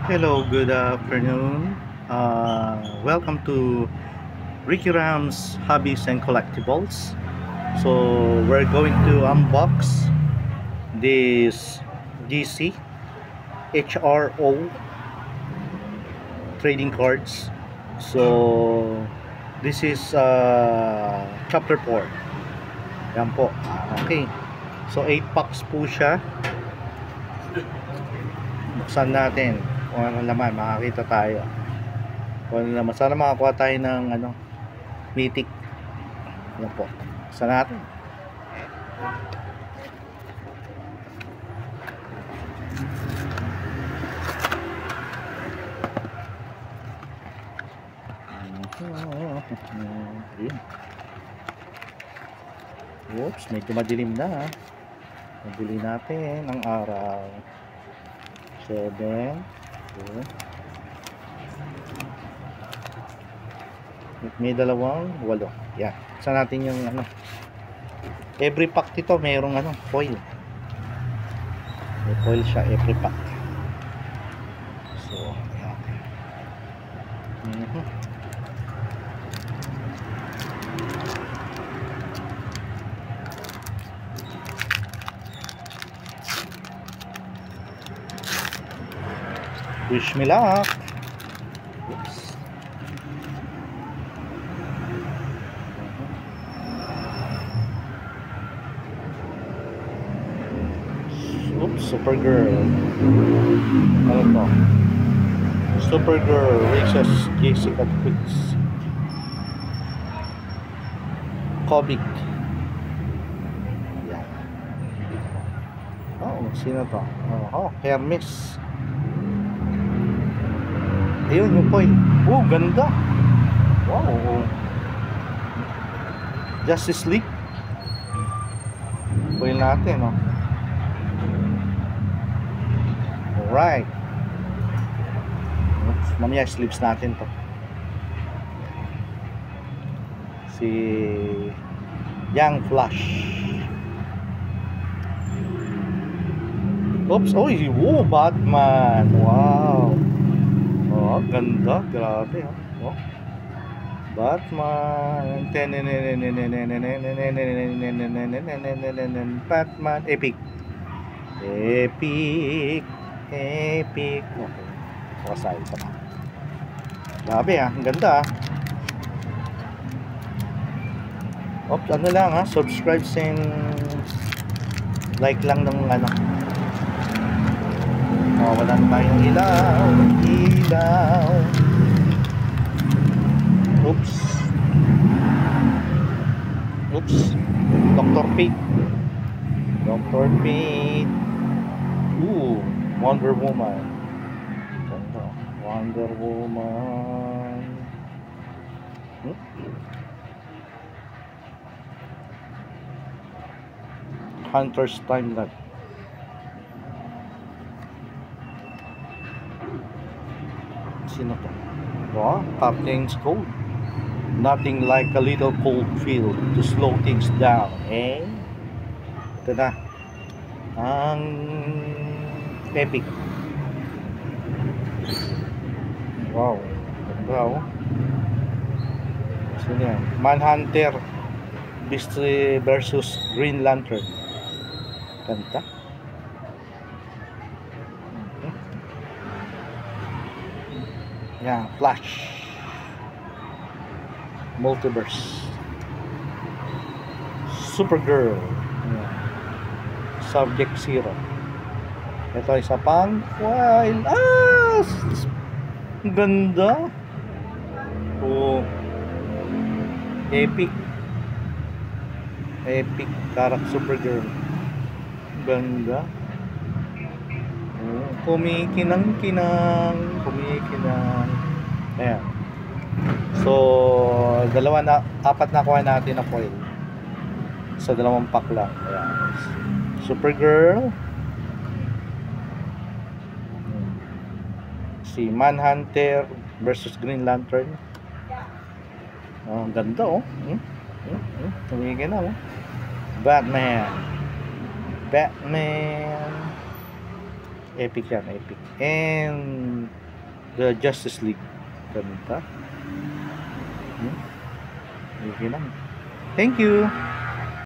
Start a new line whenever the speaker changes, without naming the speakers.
Hello, good afternoon. Welcome to Ricky Ram's Hobbies and Collectibles. So we're going to unbox this DC HRO trading cards. So this is chapter 4. Yan po. Okay. So 8 packs po siya. Buksan natin kung ano laman, makakita tayo. Kung ano naman, sana makakuha tayo ng mythic. Yan po. Buksan natin. Ayun. Oops, medyo madilim na. Mabili natin ang araw. 7 2. May dalawang 8. Yan. Buksan natin yung every pack dito mayroong foil. May foil siya every pack. So, yan. Wish me luck. Oops. Oops, Supergirl. Ano to? Supergirl versus Jessica Twix. Comic. Yan. Oh, sino to? Oh, Hermes. Ayun yung foil. Oh, ganda. Wow. Justice League. Foil natin, oh. Alright. Oops, mamaya sleeves natin to. Si Young Flash. Oops, oy, wow, Batman. Wow. Oh, ganda, grabe ha. Oh. Batman. Batman epic. Epic. Epic. Okay. Wasay pa na. Grabe ha, ang ganda ha. Oops, ano lang ha, subscribe and like lang ng Oh, wala na tayong ilaw. Ilaw. Oops. Oops. Dr. Pete. Dr. Pete. Ooh, Wonder Woman. Ganda. Wonder Woman. Hunter's Timeline. Sino to? Oh, Captain's Code. Nothing like a little cold field to slow things down. Ito na. Ang epic. Wow. Ganda oh. Sino yan? Manhunter versus Green Lantern. Ganda. Yan, Flash. Multiverse. Supergirl. Yan. Subject Zero. Ito isa pang foil. Ganda. Oh. Epic. Epic character Supergirl. Ganda. Kumikinang. Ayan. So, apat na kuha natin na foil. Sa dalawang pack lang. Ayan. Supergirl. Si Manhunter versus Green Lantern. Ang ganda oh. Tumigil na oh. Batman. Epic yan, epic. And the Justice League. Ganda. Okay lang. Thank you.